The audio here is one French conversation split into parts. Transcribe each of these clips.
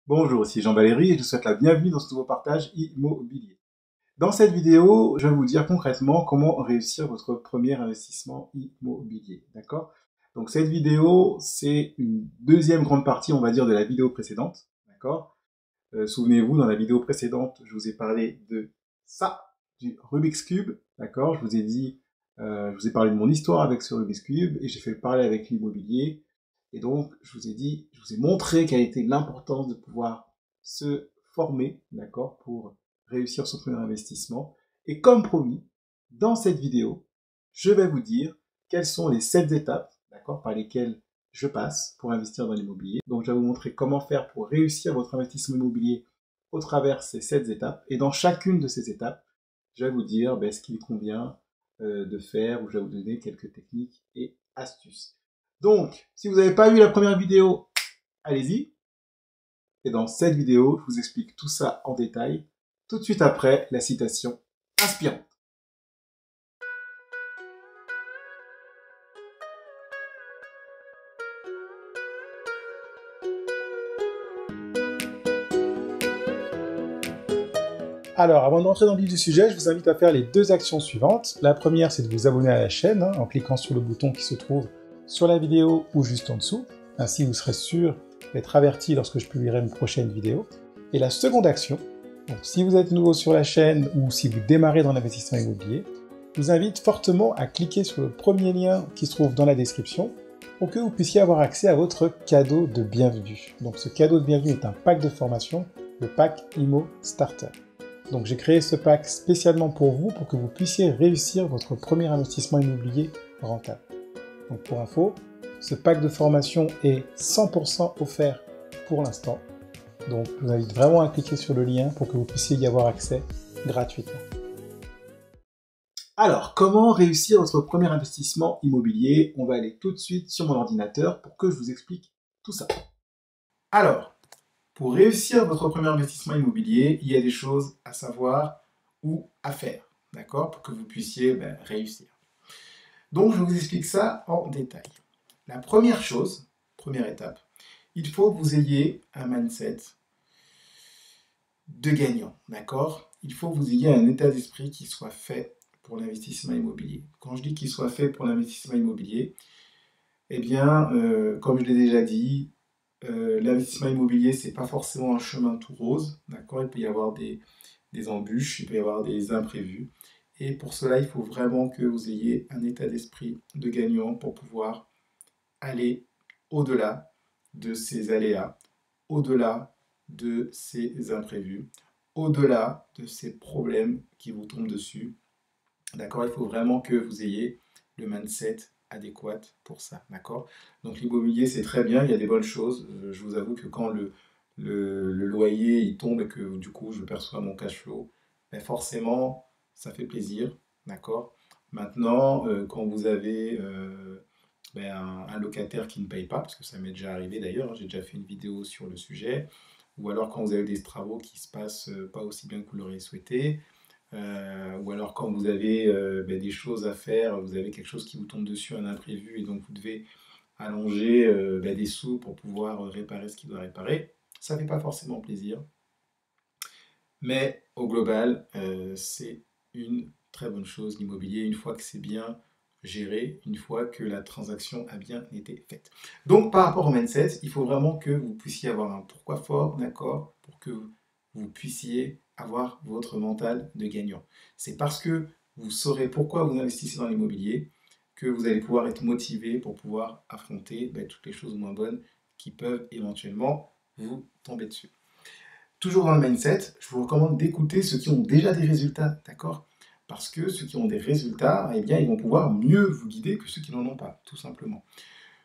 Bonjour, ici Jean-Valéry et je vous souhaite la bienvenue dans ce nouveau partage immobilier. Dans cette vidéo, je vais vous dire concrètement comment réussir votre premier investissement immobilier. D'accord? Donc cette vidéo, c'est une deuxième grande partie, on va dire, de la vidéo précédente. D'accord? Souvenez-vous, dans la vidéo précédente, je vous ai parlé de ça, du Rubik's Cube. D'accord? Je vous ai parlé de mon histoire avec ce Rubik's Cube et j'ai fait le parallèle avec l'immobilier. Et donc, je vous ai montré quelle était l'importance de pouvoir se former, d'accord, pour réussir son premier investissement. Et comme promis, dans cette vidéo, je vais vous dire quelles sont les 7 étapes, d'accord, par lesquelles je passe pour investir dans l'immobilier. Donc, je vais vous montrer comment faire pour réussir votre investissement immobilier au travers de ces 7 étapes. Et dans chacune de ces étapes, je vais vous dire ce qu'il convient de faire, ou je vais vous donner quelques techniques et astuces. Donc, si vous n'avez pas vu la première vidéo, allez-y. Et dans cette vidéo, je vous explique tout ça en détail, tout de suite après la citation inspirante. Alors, avant de rentrer dans le vif du sujet, je vous invite à faire les deux actions suivantes. La première, c'est de vous abonner à la chaîne en cliquant sur le bouton qui se trouve sur la vidéo ou juste en dessous. Ainsi, vous serez sûr d'être averti lorsque je publierai une prochaine vidéo. Et la seconde action, donc si vous êtes nouveau sur la chaîne ou si vous démarrez dans l'investissement immobilier, je vous invite fortement à cliquer sur le premier lien qui se trouve dans la description pour que vous puissiez avoir accès à votre cadeau de bienvenue. Donc ce cadeau de bienvenue est un pack de formation, le pack Immo Starter. Donc j'ai créé ce pack spécialement pour vous, pour que vous puissiez réussir votre premier investissement immobilier rentable. Donc pour info, ce pack de formation est 100% offert pour l'instant. Donc je vous invite vraiment à cliquer sur le lien pour que vous puissiez y avoir accès gratuitement. Alors, comment réussir votre premier investissement immobilier? On va aller tout de suite sur mon ordinateur pour que je vous explique tout ça. Alors, pour réussir votre premier investissement immobilier, il y a des choses à savoir ou à faire, d'accord, pour que vous puissiez réussir. Donc, je vous explique ça en détail. La première chose, première étape, il faut que vous ayez un mindset de gagnant, d'accord? Il faut que vous ayez un état d'esprit qui soit fait pour l'investissement immobilier. Quand je dis qu'il soit fait pour l'investissement immobilier, eh bien, comme je l'ai déjà dit, l'investissement immobilier, c'est pas forcément un chemin tout rose, d'accord? Il peut y avoir des embûches, il peut y avoir des imprévus. Et pour cela, il faut vraiment que vous ayez un état d'esprit de gagnant pour pouvoir aller au-delà de ces aléas, au-delà de ces imprévus, au-delà de ces problèmes qui vous tombent dessus. D'accord? Il faut vraiment que vous ayez le mindset adéquat pour ça. D'accord? Donc l'immobilier, c'est très bien, il y a des bonnes choses. Je vous avoue que quand le loyer il tombe et que du coup je perçois mon cash flow, ben forcément, ça fait plaisir. D'accord? Maintenant, quand vous avez un locataire qui ne paye pas, parce que ça m'est déjà arrivé d'ailleurs, hein, j'ai déjà fait une vidéo sur le sujet, ou alors quand vous avez des travaux qui se passent pas aussi bien que vous l'auriez souhaité, ou alors quand vous avez des choses à faire, vous avez quelque chose qui vous tombe dessus, un imprévu, et donc vous devez allonger des sous pour pouvoir réparer ce qui doit réparer. Ça ne fait pas forcément plaisir, mais au global, c'est une très bonne chose l'immobilier, une fois que c'est bien géré, une fois que la transaction a bien été faite. Donc par rapport au mindset, il faut vraiment que vous puissiez avoir un pourquoi fort, d'accord, pour que vous puissiez avoir votre mental de gagnant. C'est parce que vous saurez pourquoi vous investissez dans l'immobilier que vous allez pouvoir être motivé pour pouvoir affronter toutes les choses moins bonnes qui peuvent éventuellement vous tomber dessus. Toujours dans le mindset, je vous recommande d'écouter ceux qui ont déjà des résultats, d'accord? Parce que ceux qui ont des résultats, eh bien, ils vont pouvoir mieux vous guider que ceux qui n'en ont pas, tout simplement.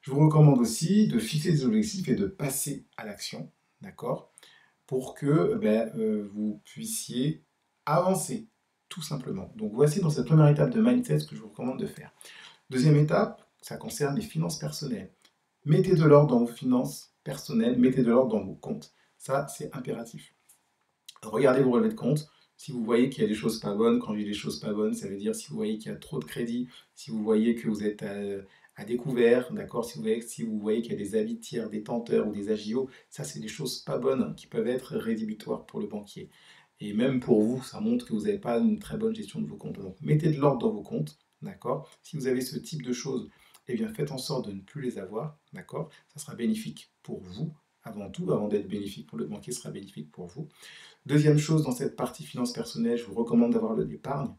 Je vous recommande aussi de fixer des objectifs et de passer à l'action, d'accord? Pour que vous puissiez avancer, tout simplement. Donc voici dans cette première étape de mindset ce que je vous recommande de faire. Deuxième étape, ça concerne les finances personnelles. Mettez de l'ordre dans vos finances personnelles, mettez de l'ordre dans vos comptes. Ça, c'est impératif. Regardez vos relevés de compte. Si vous voyez qu'il y a des choses pas bonnes, quand je dis des choses pas bonnes, ça veut dire si vous voyez qu'il y a trop de crédit, si vous voyez que vous êtes à découvert, d'accord? Si vous voyez qu'il y a des avis tiers détenteurs ou des agios, ça c'est des choses pas bonnes hein, qui peuvent être rédhibitoires pour le banquier. Et même pour vous, ça montre que vous n'avez pas une très bonne gestion de vos comptes. Donc mettez de l'ordre dans vos comptes, d'accord? Si vous avez ce type de choses, eh bien faites en sorte de ne plus les avoir, d'accord? Ça sera bénéfique pour vous, avant tout, avant d'être bénéfique pour le banquier, ce sera bénéfique pour vous. Deuxième chose, dans cette partie finance personnelle, je vous recommande d'avoir de l'épargne.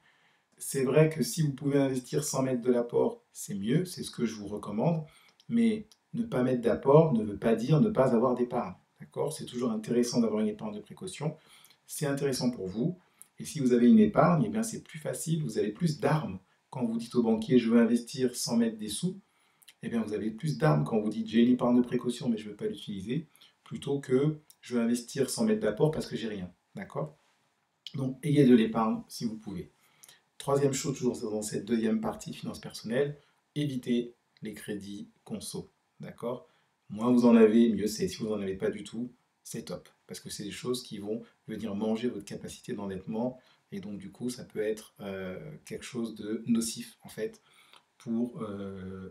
C'est vrai que si vous pouvez investir sans mettre de l'apport, c'est mieux, c'est ce que je vous recommande, mais ne pas mettre d'apport ne veut pas dire ne pas avoir d'épargne, d'accord? C'est toujours intéressant d'avoir une épargne de précaution, c'est intéressant pour vous, et si vous avez une épargne, eh bien c'est plus facile, vous avez plus d'armes. Quand vous dites au banquier, je veux investir sans mettre des sous, eh bien vous avez plus d'armes quand vous dites, j'ai une épargne de précaution, mais je ne veux pas l'utiliser, plutôt que je veux investir sans mettre d'apport parce que j'ai rien, d'accord? Donc ayez de l'épargne si vous pouvez. Troisième chose, toujours dans cette deuxième partie, finance personnelle, évitez les crédits conso. D'accord? Moins vous en avez, mieux c'est. Si vous n'en avez pas du tout, c'est top. Parce que c'est des choses qui vont venir manger votre capacité d'endettement. Et donc, du coup, ça peut être quelque chose de nocif, en fait, pour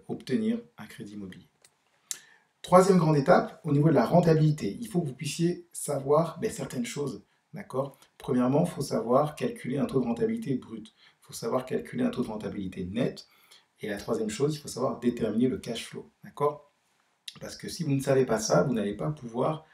obtenir un crédit immobilier. Troisième grande étape, au niveau de la rentabilité, il faut que vous puissiez savoir certaines choses. D'accord? Premièrement, il faut savoir calculer un taux de rentabilité brut. Il faut savoir calculer un taux de rentabilité net. Et la troisième chose, il faut savoir déterminer le cash flow. D'accord? Parce que si vous ne savez pas ça, vous n'allez pas pouvoir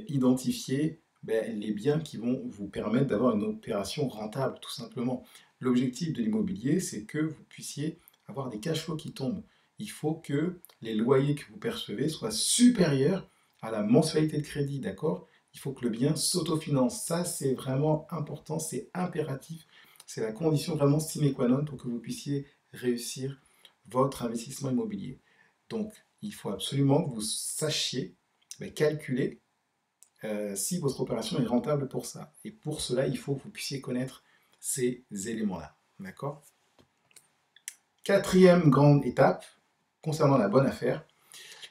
identifier les biens qui vont vous permettre d'avoir une opération rentable, tout simplement. L'objectif de l'immobilier, c'est que vous puissiez avoir des cash flows qui tombent. Il faut que les loyers que vous percevez soient supérieurs à la mensualité de crédit, d'accord? Il faut que le bien s'autofinance. Ça, c'est vraiment important, c'est impératif. C'est la condition vraiment sine qua non pour que vous puissiez réussir votre investissement immobilier. Donc, il faut absolument que vous sachiez calculer si votre opération est rentable pour ça. Et pour cela, il faut que vous puissiez connaître ces éléments-là. D'accord? Quatrième grande étape, concernant la bonne affaire,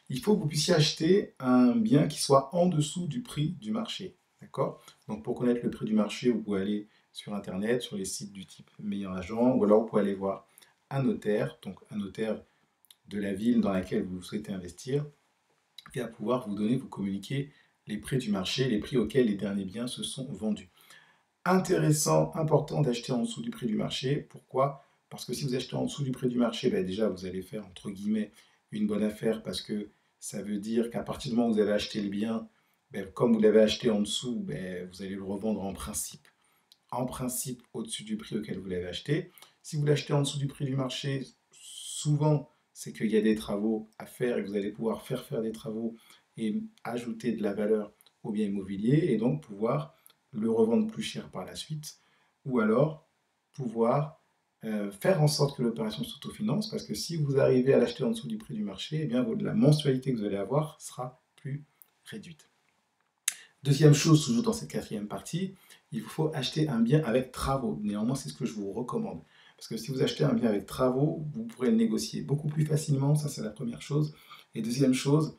il faut que vous puissiez acheter un bien qui soit en dessous du prix du marché. D'accord? Donc pour connaître le prix du marché, vous pouvez aller sur Internet, sur les sites du type Meilleur Agent, ou alors vous pouvez aller voir un notaire, donc un notaire de la ville dans laquelle vous souhaitez investir, qui va pouvoir vous donner, vous communiquer les prix du marché, les prix auxquels les derniers biens se sont vendus. Intéressant, important d'acheter en dessous du prix du marché. Pourquoi? Parce que si vous achetez en dessous du prix du marché, déjà vous allez faire entre guillemets une bonne affaire parce que ça veut dire qu'à partir du moment où vous avez acheté le bien, comme vous l'avez acheté en dessous, vous allez le revendre en principe au-dessus du prix auquel vous l'avez acheté. Si vous l'achetez en dessous du prix du marché, souvent c'est qu'il y a des travaux à faire et que vous allez pouvoir faire des travaux et ajouter de la valeur au bien immobilier et donc pouvoir le revendre plus cher par la suite, ou alors pouvoir faire en sorte que l'opération s'autofinance, parce que si vous arrivez à l'acheter en dessous du prix du marché, eh bien la mensualité que vous allez avoir sera plus réduite. Deuxième chose, toujours dans cette quatrième partie, il vous faut acheter un bien avec travaux. Néanmoins, c'est ce que je vous recommande. Parce que si vous achetez un bien avec travaux, vous pourrez le négocier beaucoup plus facilement, ça c'est la première chose. Et deuxième chose,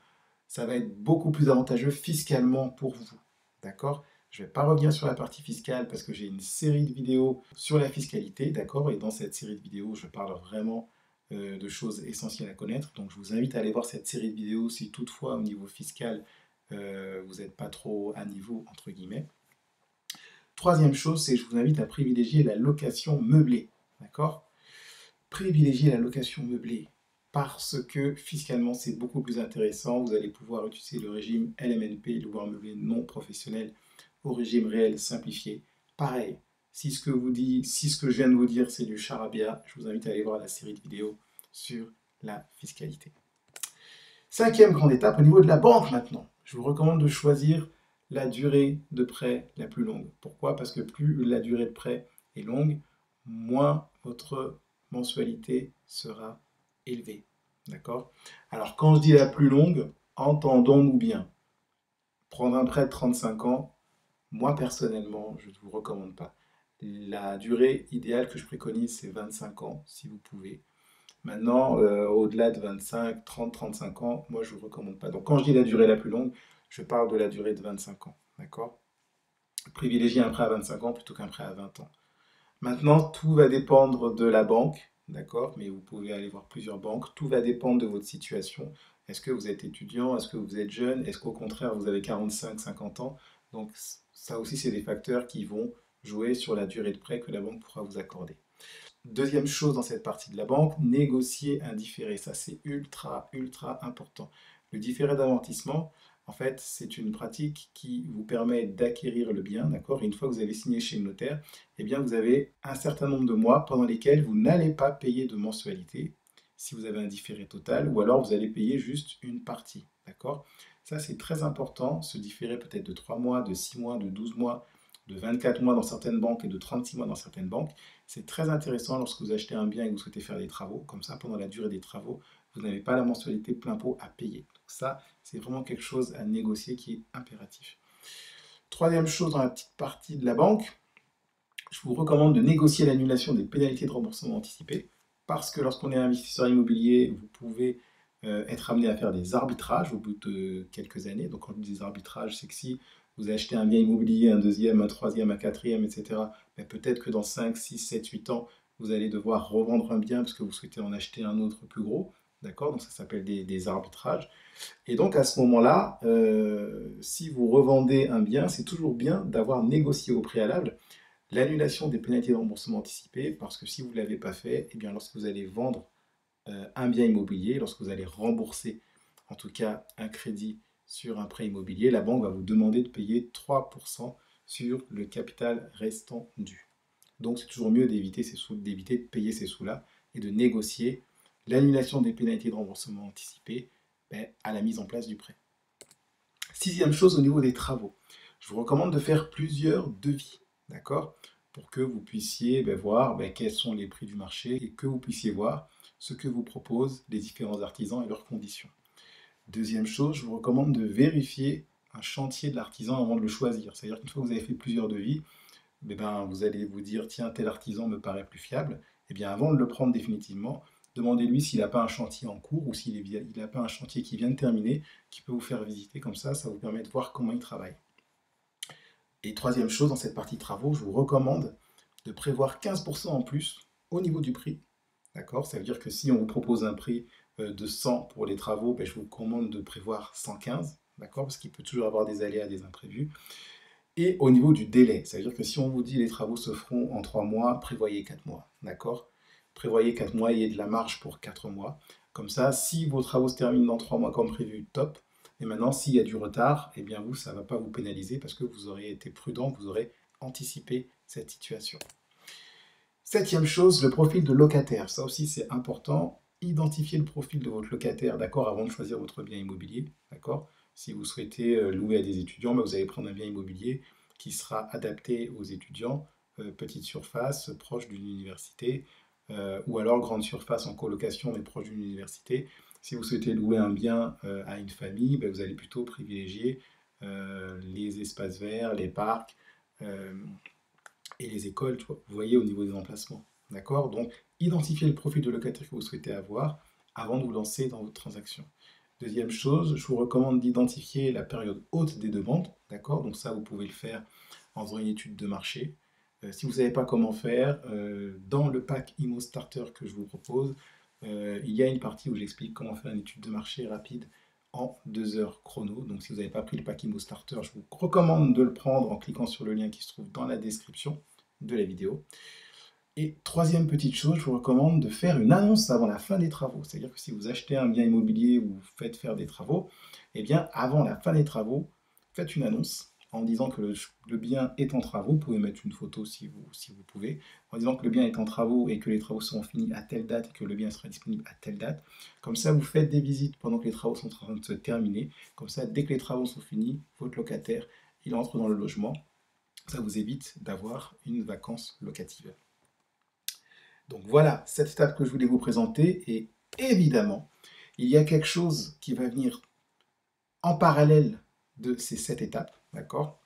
ça va être beaucoup plus avantageux fiscalement pour vous. D'accord? Je ne vais pas revenir sur la partie fiscale parce que j'ai une série de vidéos sur la fiscalité, d'accord? Et dans cette série de vidéos, je parle vraiment de choses essentielles à connaître. Donc je vous invite à aller voir cette série de vidéos si toutefois au niveau fiscal, vous n'êtes pas trop à niveau, entre guillemets. Troisième chose, c'est que je vous invite à privilégier la location meublée. D'accord? Privilégier la location meublée parce que fiscalement, c'est beaucoup plus intéressant. Vous allez pouvoir utiliser le régime LMNP, loueur meublé non professionnel, au régime réel simplifié. Pareil, si ce que je viens de vous dire, c'est du charabia, je vous invite à aller voir la série de vidéos sur la fiscalité. Cinquième grande étape, au niveau de la banque maintenant. Je vous recommande de choisir la durée de prêt la plus longue. Pourquoi? Parce que plus la durée de prêt est longue, moins votre mensualité sera élevée. D'accord? Alors quand je dis la plus longue, entendons-nous bien. Prendre un prêt de 35 ans, moi personnellement, je ne vous recommande pas. La durée idéale que je préconise, c'est 25 ans, si vous pouvez. Maintenant, au-delà de 25, 30, 35 ans, moi, je ne vous recommande pas. Donc, quand je dis la durée la plus longue, je parle de la durée de 25 ans. D'accord? Privilégiez un prêt à 25 ans plutôt qu'un prêt à 20 ans. Maintenant, tout va dépendre de la banque. d'accord? Mais vous pouvez aller voir plusieurs banques. Tout va dépendre de votre situation. Est-ce que vous êtes étudiant? Est-ce que vous êtes jeune? Est-ce qu'au contraire, vous avez 45, 50 ans? Donc ça aussi, c'est des facteurs qui vont jouer sur la durée de prêt que la banque pourra vous accorder. Deuxième chose dans cette partie de la banque, négocier un différé. Ça, c'est ultra, ultra important. Le différé d'amortissement, en fait, c'est une pratique qui vous permet d'acquérir le bien, d'accord? Et une fois que vous avez signé chez le notaire, eh bien, vous avez un certain nombre de mois pendant lesquels vous n'allez pas payer de mensualité, si vous avez un différé total, ou alors vous allez payer juste une partie, d'accord? Ça, c'est très important. Ce différé peut être de 3 mois, de 6 mois, de 12 mois, de 24 mois dans certaines banques et de 36 mois dans certaines banques. C'est très intéressant lorsque vous achetez un bien et que vous souhaitez faire des travaux. Comme ça, pendant la durée des travaux, vous n'avez pas la mensualité plein pot à payer. Donc ça, c'est vraiment quelque chose à négocier qui est impératif. Troisième chose dans la petite partie de la banque, je vous recommande de négocier l'annulation des pénalités de remboursement anticipé parce que lorsqu'on est investisseur immobilier, vous pouvez être amené à faire des arbitrages au bout de quelques années. Donc quand je dis des arbitrages, c'est que si vous achetez un bien immobilier, un deuxième, un troisième, un quatrième, etc., mais peut-être que dans 5, 6, 7, 8 ans, vous allez devoir revendre un bien parce que vous souhaitez en acheter un autre plus gros. D'accord? Donc ça s'appelle des arbitrages. Et donc à ce moment-là, si vous revendez un bien, c'est toujours bien d'avoir négocié au préalable l'annulation des pénalités de remboursement anticipé, parce que si vous ne l'avez pas fait, eh bien, lorsque vous allez vendre un bien immobilier, lorsque vous allez rembourser en tout cas un crédit sur un prêt immobilier, la banque va vous demander de payer 3% sur le capital restant dû. Donc c'est toujours mieux d'éviter d'éviter de payer ces sous-là et de négocier l'annulation des pénalités de remboursement anticipé à la mise en place du prêt. Sixième chose au niveau des travaux. Je vous recommande de faire plusieurs devis, d'accord? Pour que vous puissiez voir quels sont les prix du marché et que vous puissiez voir ce que vous proposent les différents artisans et leurs conditions. Deuxième chose, je vous recommande de vérifier un chantier de l'artisan avant de le choisir. C'est-à-dire qu'une fois que vous avez fait plusieurs devis, vous allez vous dire, tiens, tel artisan me paraît plus fiable. Et bien avant de le prendre définitivement, demandez-lui s'il n'a pas un chantier en cours ou s'il n'a pas un chantier qui vient de terminer, qui peut vous faire visiter. Comme ça vous permet de voir comment il travaille. Et troisième chose, dans cette partie travaux, je vous recommande de prévoir 15% en plus au niveau du prix. D'accord? Ça veut dire que si on vous propose un prix de 100 pour les travaux, je vous recommande de prévoir 115. D'accord? Parce qu'il peut toujours avoir des aléas, des imprévus. Et au niveau du délai, ça veut dire que si on vous dit les travaux se feront en 3 mois, prévoyez 4 mois. D'accord? Prévoyez 4 mois, il y a de la marge pour 4 mois. Comme ça, si vos travaux se terminent dans 3 mois comme prévu, top. Et maintenant, s'il y a du retard, eh bien vous, ça ne va pas vous pénaliser parce que vous aurez été prudent, vous aurez anticipé cette situation. Septième chose, le profil de locataire. Ça aussi, c'est important. Identifiez le profil de votre locataire, d'accord, avant de choisir votre bien immobilier, d'accord. Si vous souhaitez louer à des étudiants, vous allez prendre un bien immobilier qui sera adapté aux étudiants, petite surface, proche d'une université, ou alors grande surface en colocation, mais proche d'une université. Si vous souhaitez louer un bien à une famille, vous allez plutôt privilégier les espaces verts, les parcs, et les écoles, vous voyez au niveau des emplacements. D'accord? Donc, identifiez le profil de locataire que vous souhaitez avoir avant de vous lancer dans votre transaction. Deuxième chose, je vous recommande d'identifier la période haute des demandes. D'accord? Donc ça, vous pouvez le faire en faisant une étude de marché. Si vous ne savez pas comment faire, dans le pack Imo Starter que je vous propose, il y a une partie où j'explique comment faire une étude de marché rapide en 2 heures chrono. Donc si vous n'avez pas pris le pack Imo Starter, je vous recommande de le prendre en cliquant sur le lien qui se trouve dans la description de la vidéo. Et troisième petite chose, je vous recommande de faire une annonce avant la fin des travaux. C'est-à-dire que si vous achetez un bien immobilier ou vous faites faire des travaux, eh bien avant la fin des travaux, faites une annonce en disant que le bien est en travaux. Vous pouvez mettre une photo si vous pouvez, en disant que le bien est en travaux et que les travaux seront finis à telle date et que le bien sera disponible à telle date. Comme ça, vous faites des visites pendant que les travaux sont en train de se terminer. Comme ça, dès que les travaux sont finis, votre locataire, il entre dans le logement. Ça vous évite d'avoir une vacance locative. Donc voilà, cette étape que je voulais vous présenter. Et évidemment, il y a quelque chose qui va venir en parallèle de ces 7 étapes, d'accord?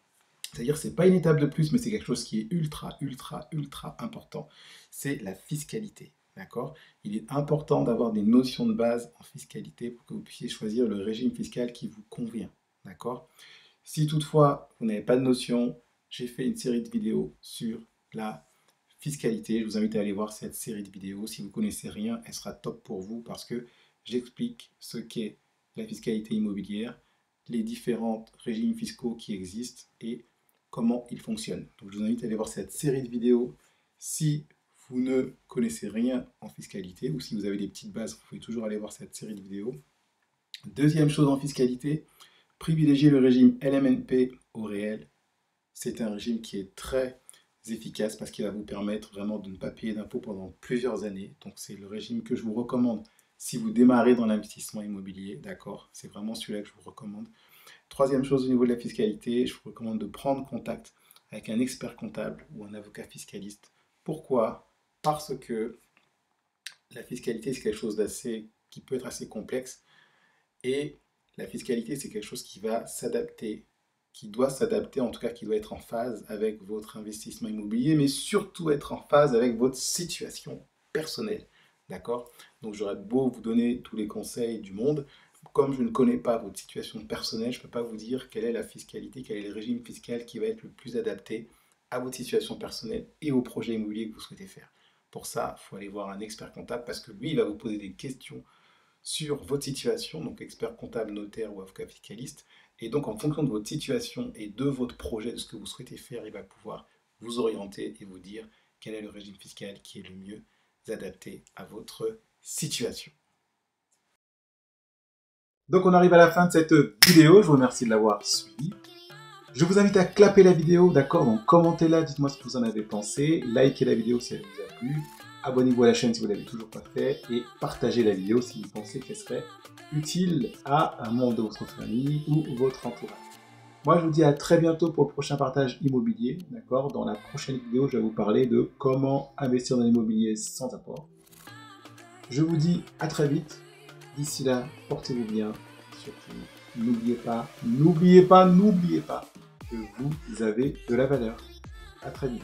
C'est-à-dire que ce n'est pas une étape de plus, mais c'est quelque chose qui est ultra, ultra, ultra important. C'est la fiscalité, d'accord? Il est important d'avoir des notions de base en fiscalité pour que vous puissiez choisir le régime fiscal qui vous convient, d'accord? Si toutefois, vous n'avez pas de notion, j'ai fait une série de vidéos sur la fiscalité. Je vous invite à aller voir cette série de vidéos. Si vous ne connaissez rien, elle sera top pour vous parce que j'explique ce qu'est la fiscalité immobilière, les différents régimes fiscaux qui existent et comment ils fonctionnent. Donc je vous invite à aller voir cette série de vidéos. Si vous ne connaissez rien en fiscalité ou si vous avez des petites bases, vous pouvez toujours aller voir cette série de vidéos. Deuxième chose en fiscalité, privilégier le régime LMNP au réel. C'est un régime qui est très efficace parce qu'il va vous permettre vraiment de ne pas payer d'impôts pendant plusieurs années. Donc c'est le régime que je vous recommande si vous démarrez dans l'investissement immobilier, d'accord? C'est vraiment celui-là que je vous recommande. Troisième chose au niveau de la fiscalité, je vous recommande de prendre contact avec un expert comptable ou un avocat fiscaliste. Pourquoi? Parce que la fiscalité, c'est quelque chose qui peut être assez complexe et la fiscalité, c'est quelque chose qui va s'adapter, qui doit s'adapter, en tout cas qui doit être en phase avec votre investissement immobilier, mais surtout être en phase avec votre situation personnelle. D'accord? Donc j'aurais beau vous donner tous les conseils du monde, comme je ne connais pas votre situation personnelle, je ne peux pas vous dire quelle est la fiscalité, quel est le régime fiscal qui va être le plus adapté à votre situation personnelle et au projet immobilier que vous souhaitez faire. Pour ça, il faut aller voir un expert comptable parce que lui, il va vous poser des questions sur votre situation, donc expert comptable, notaire ou avocat fiscaliste. Et donc, en fonction de votre situation et de votre projet, de ce que vous souhaitez faire, il va pouvoir vous orienter et vous dire quel est le régime fiscal qui est le mieux adapté à votre situation. Donc, on arrive à la fin de cette vidéo. Je vous remercie de l'avoir suivi. Je vous invite à clapper la vidéo, d'accord? Donc, commentez-la, dites-moi ce que vous en avez pensé. Likez la vidéo si elle vous a plu. Abonnez-vous à la chaîne si vous ne l'avez toujours pas fait et partagez la vidéo si vous pensez qu'elle serait utile à un membre de votre famille ou votre entourage. Moi, je vous dis à très bientôt pour le prochain partage immobilier, d'accord? Dans la prochaine vidéo, je vais vous parler de comment investir dans l'immobilier sans apport. Je vous dis à très vite. D'ici là, portez-vous bien. Surtout, n'oubliez pas que vous avez de la valeur. À très vite.